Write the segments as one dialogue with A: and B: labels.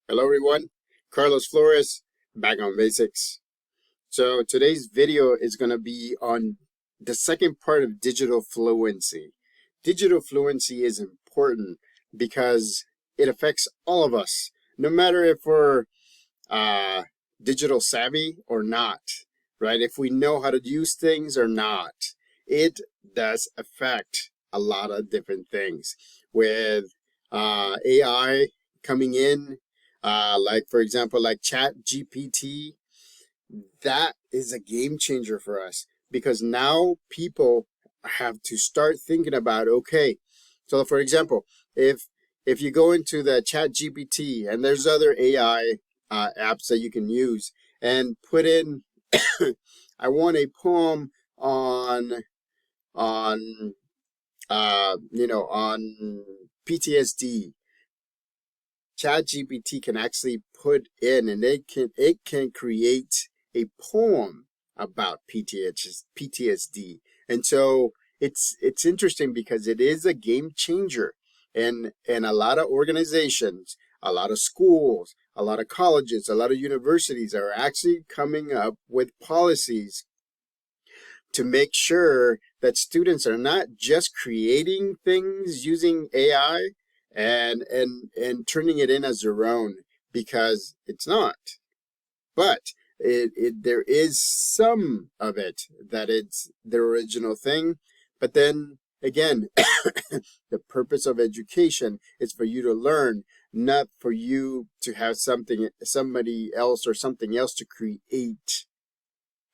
A: Hello everyone, Carlos Flores, back on basics. So today's video is going to be on the second part of digital fluency. Digital fluency is important because it affects all of us, no matter if we're uh, digital savvy or not, right? If we know how to use things or not, it does affect a lot of different things. With AI coming in, like for example, like Chat GPT, that is a game changer for us because now people have to start thinking about, okay, so for example, if you go into the Chat GPT and there's other AI apps that you can use and put in I want a poem on on on PTSD. ChatGPT can actually put in and it can create a poem about PTSD. And so it's interesting because it is a game changer. And a lot of organizations, a lot of schools, a lot of colleges, a lot of universities are actually coming up with policies to make sure that students are not just creating things using AI and turning it in as their own, because it's not. But there is some of it that it's the original thing. But then again, the purpose of education is for you to learn, not for you to have somebody else or something else to create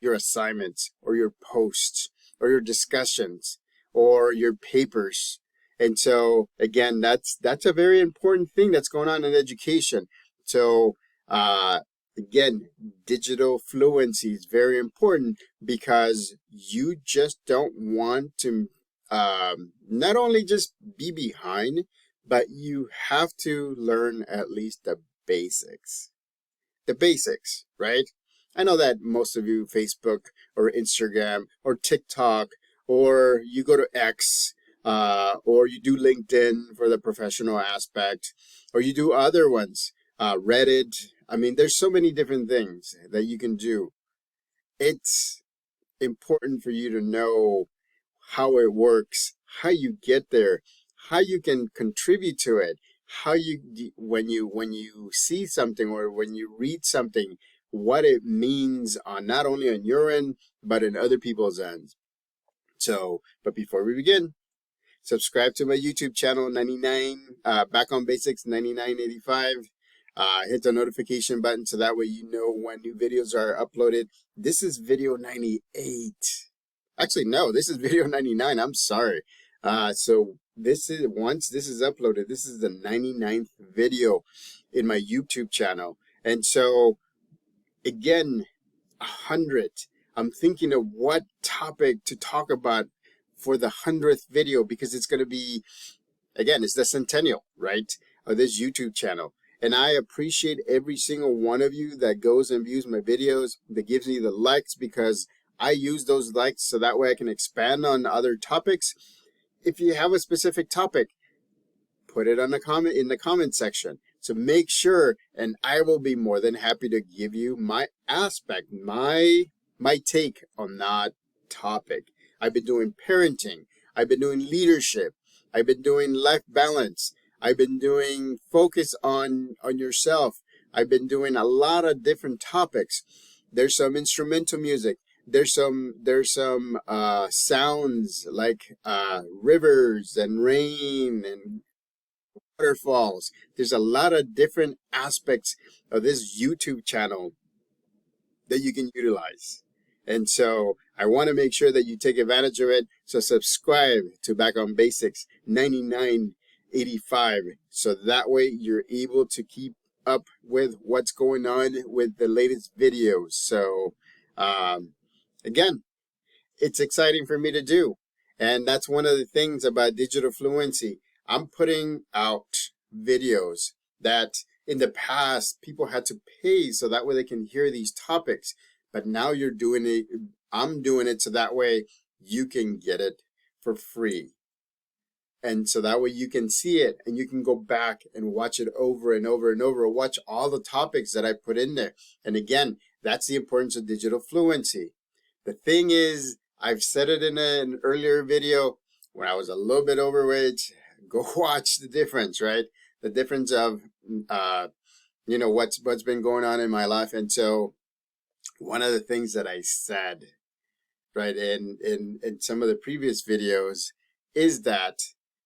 A: your assignments or your posts or your discussions or your papers. And so again, that's a very important thing that's going on in education. So again, digital fluency is very important because you just don't want to not only just be behind, but you have to learn at least the basics. The basics, right? I know that most of you Facebook or Instagram or TikTok or you go to X or you do LinkedIn for the professional aspect or you do other ones, Reddit. I mean, there's so many different things that you can do. It's important for you to know how it works, how you get there, how you can contribute to it, how you when you see something or when you read something, what it means on not only on your end but in other people's ends. So, but before we begin, subscribe to my YouTube channel 99 back on basics 9985. Hit the notification button so that way you know when new videos are uploaded. This is video 98. Actually, no, this is video 99. I'm sorry. So this is once this is uploaded, this is the 99th video in my YouTube channel. And so again, 100. I'm thinking of what topic to talk about for the 100th video because it's going to be, again, it's the centennial, right, of this YouTube channel. And I appreciate every single one of you that goes and views my videos, that gives me the likes, because I use those likes so that way I can expand on other topics. If you have a specific topic, put it on the comment in the comment section. So make sure, and I will be more than happy to give you my aspect, my take on that topic. I've been doing parenting. I've been doing leadership. I've been doing life balance. I've been doing focus on yourself. I've been doing a lot of different topics. There's some instrumental music. There's some sounds like rivers and rain and waterfalls. There's a lot of different aspects of this YouTube channel that you can utilize. And so I want to make sure that you take advantage of it. So subscribe to Back on Basics 9985. So that way you're able to keep up with what's going on with the latest videos. So again, it's exciting for me to do. And that's one of the things about digital fluency. I'm putting out videos that in the past people had to pay so that way they can hear these topics. But now you're doing it, I'm doing it so that way you can get it for free. And so that way you can see it and you can go back and watch it over and over and over. Watch all the topics that I put in there. And again, that's the importance of digital fluency. The thing is, I've said it in an earlier video when I was a little bit overweight. Go watch the difference, right? The difference of, what's been going on in my life. And so one of the things that I said, right, in some of the previous videos is that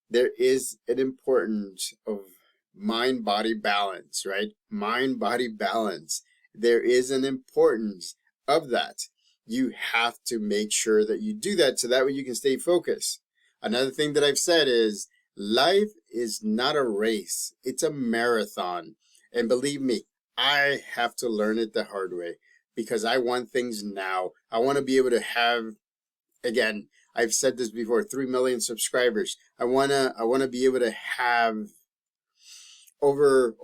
A: there is an importance of mind-body balance, right? Mind-body balance. There is an importance of that. You have to make sure that you do that so that way you can stay focused. Another thing that I've said is life is not a race. It's a marathon. And believe me, I have to learn it the hard way because I want things now. I want to be able to have, again, I've said this before, 3 million subscribers. I wanna be able to have over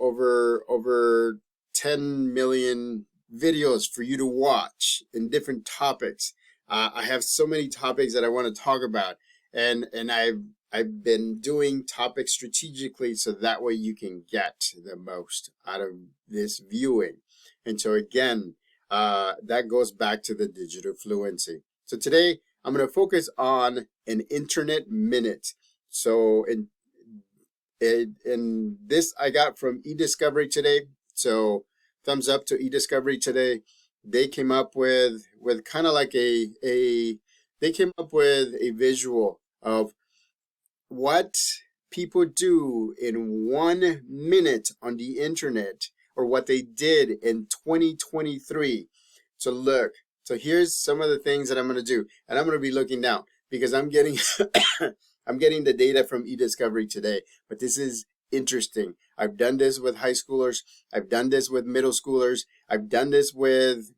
A: 10 million videos for you to watch in different topics. I have so many topics that I want to talk about, and I've been doing topics strategically so that way you can get the most out of this viewing. And so again, that goes back to the digital fluency. So today I'm going to focus on an internet minute. So in this I got from eDiscovery today. So thumbs up to eDiscovery today. They came up with kind of like they came up with a visual of what people do in 1 minute on the internet, or what they did in 2023. So look. So here's some of the things that I'm going to do. And I'm going to be looking down because I'm getting I'm getting the data from eDiscovery today. But this is interesting. I've done this with high schoolers. I've done this with middle schoolers. I've done this with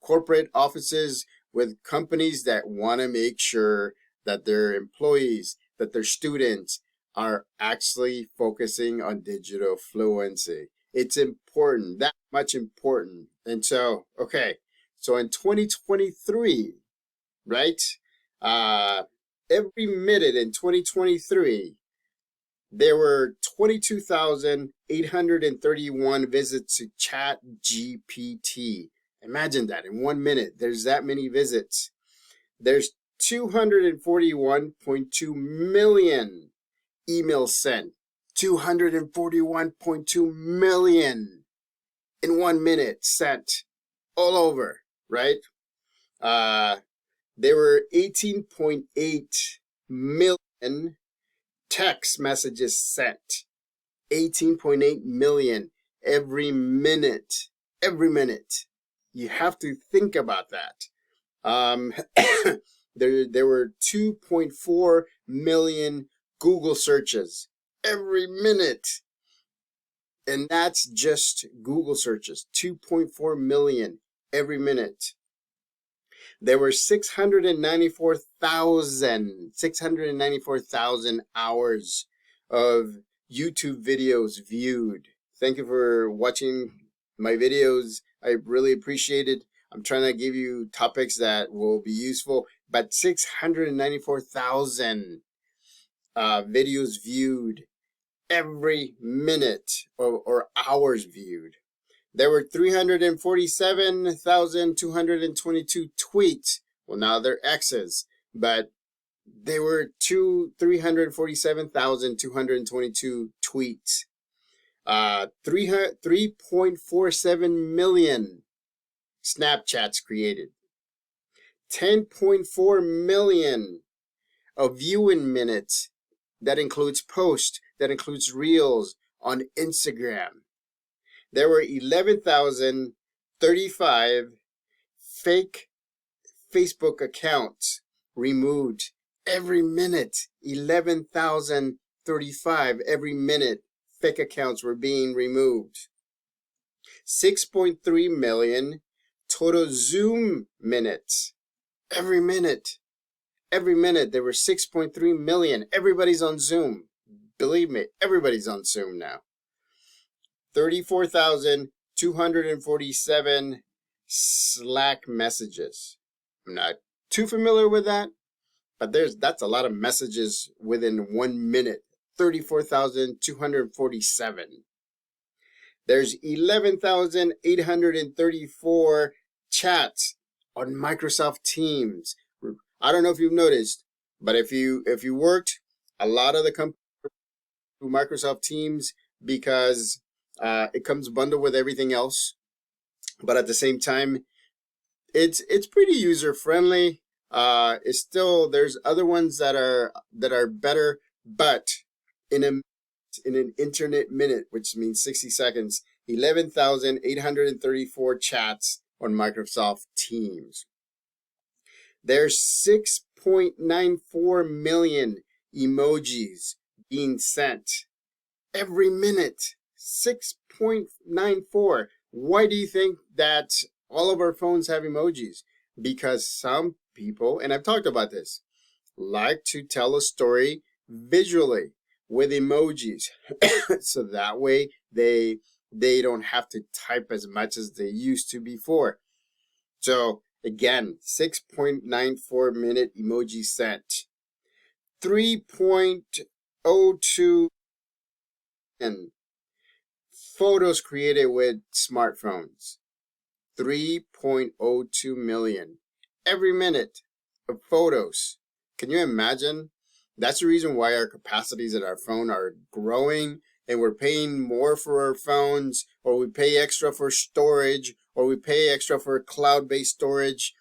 A: corporate offices, with companies that want to make sure that their employees, that their students are actually focusing on digital fluency. It's important, that much important. And so, okay, so in 2023, right, every minute in 2023, there were 22,831 visits to Chat GPT. Imagine that, in 1 minute, there's that many visits. There's 241.2 million emails sent. 241.2 million in 1 minute sent all over, right? There were 18.8 million text messages sent. 18.8 million every minute. Every minute. You have to think about that. There were 2.4 million Google searches every minute. And that's just Google searches, 2.4 million every minute. There were 694,000 hours of YouTube videos viewed. Thank you for watching my videos. I really appreciate it. I'm trying to give you topics that will be useful, but 694,000 videos viewed every minute, or hours viewed. There were 347,222 tweets. Well, now they're X's, but there were 347,222 tweets. 3.47 million Snapchats created. 10.4 million of viewing minutes. That includes posts, that includes reels on Instagram. There were 11,035 fake Facebook accounts removed every minute. 11,035 every minute fake accounts were being removed. 6.3 million total Zoom minutes every minute. Every minute there were 6.3 million. Everybody's on Zoom. Believe me, everybody's on Zoom now. 34,247 Slack messages. I'm not too familiar with that, but that's a lot of messages within 1 minute. 34,247. There's 11,834 chats on Microsoft Teams. I don't know if you've noticed, but if you worked, a lot of the companies through Microsoft Teams because it comes bundled with everything else. But at the same time, it's pretty user friendly. It's still, there's other ones that are better, but in an internet minute, which means 60 seconds, 11,834 chats on Microsoft Teams. There's 6.94 million emojis being sent every minute. 6.94. Why do you think that all of our phones have emojis? Because some people, and I've talked about this, like to tell a story visually with emojis. So that way they don't have to type as much as they used to before. So again, 6.94 minute emoji sent. 3.02 and photos created with smartphones. 3.02 million every minute of photos. Can you imagine? That's the reason why our capacities in our phone are growing, and we're paying more for our phones, or we pay extra for storage, or we pay extra for cloud-based storage.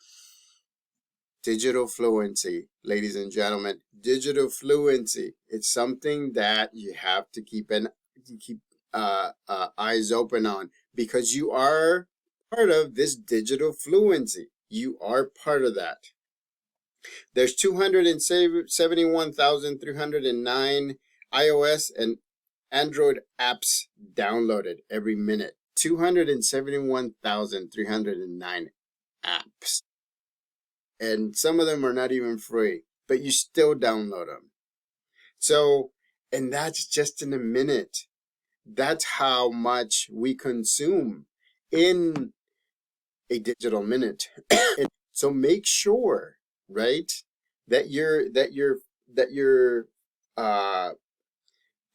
A: Digital fluency, ladies and gentlemen, digital fluency. It's something that you have to keep eyes open on, because you are part of this digital fluency. You are part of that. There's 271,309 iOS and Android apps downloaded every minute. 271,309 apps. And some of them are not even free, but you still download them. So, and that's just in a minute. That's how much we consume in a digital minute. So make sure, right, that you're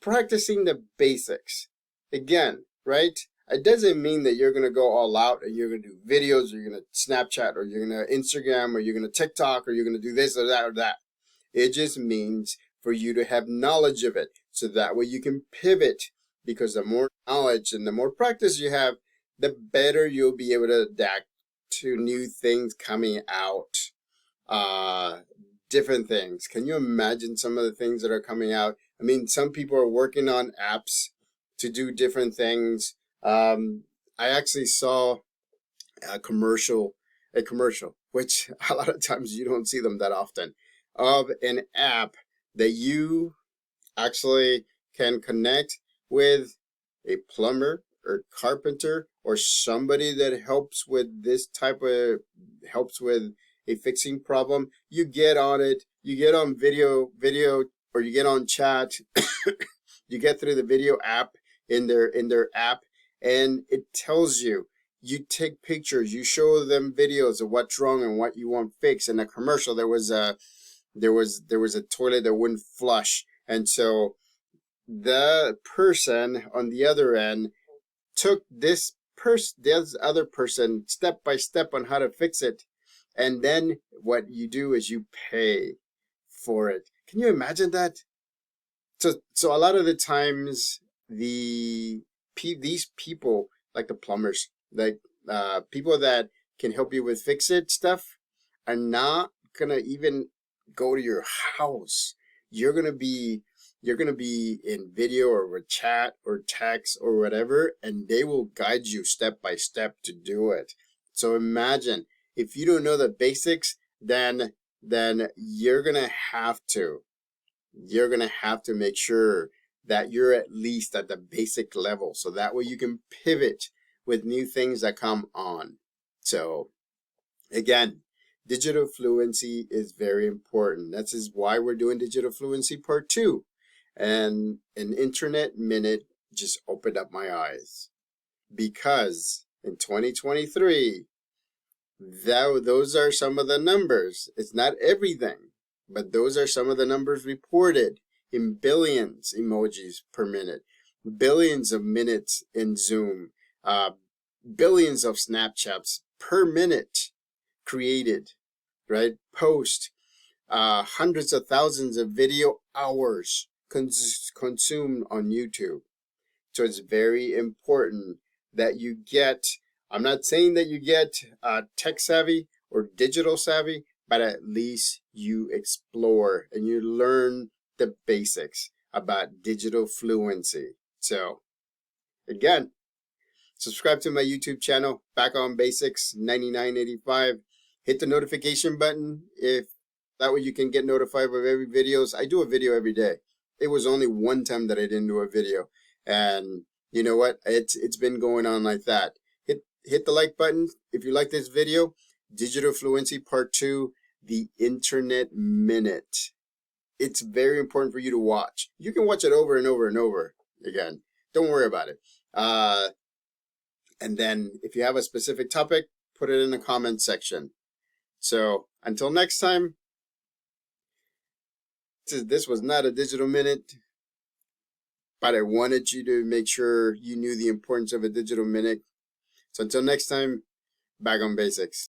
A: practicing the basics. Again, right? It doesn't mean that you're gonna go all out and you're gonna do videos, or you're gonna Snapchat, or you're gonna Instagram, or you're gonna TikTok, or you're gonna do this or that or that. It just means for you to have knowledge of it, so that way you can pivot. Because the more knowledge and the more practice you have, the better you'll be able to adapt to new things coming out. Different things. Can you imagine some of the things that are coming out? I mean, some people are working on apps to do different things. I actually saw a commercial, which a lot of times you don't see them that often, of an app that you actually can connect with a plumber or carpenter, or somebody that helps with a fixing problem. You get on it, you get on video, or you get on chat. You get through the video app in their app, and it tells you. You take pictures, you show them videos of what's wrong and what you want fixed. In a commercial, there was a toilet that wouldn't flush, and so the person on the other end took this other person step by step on how to fix it. And then what you do is you pay for it. Can you imagine that? So a lot of the times these people, like the plumbers, like people that can help you with fix it stuff, are not gonna even go to your house. You're gonna be in video or with chat or text or whatever, and they will guide you step by step to do it. So imagine, if you don't know the basics, then you're gonna have to make sure that you're at least at the basic level, so that way you can pivot with new things that come on. So again, digital fluency is very important. That's is why we're doing digital fluency part 2. And an internet minute just opened up my eyes, because in 2023, those are some of the numbers. It's not everything, but those are some of the numbers reported in billions emojis per minute, billions of minutes in Zoom, billions of Snapchats per minute created, right? Post, hundreds of thousands of video hours consumed on YouTube. So it's very important that you get, I'm not saying that you get tech savvy or digital savvy, but at least you explore and you learn the basics about digital fluency. So again, subscribe to my YouTube channel, Back on Basics 9985. Hit the notification button if that way you can get notified of every videos. I do a video every day. It was only one time that I didn't do a video. And you know what? It's been going on like that. Hit the like button if you like this video. Digital Fluency Part 2, the Internet Minute. It's very important for you to watch. You can watch it over and over and over again. Don't worry about it. And then if you have a specific topic, put it in the comment section. So until next time, this was not a digital minute, but I wanted you to make sure you knew the importance of a digital minute. So until next time, Back on Basics.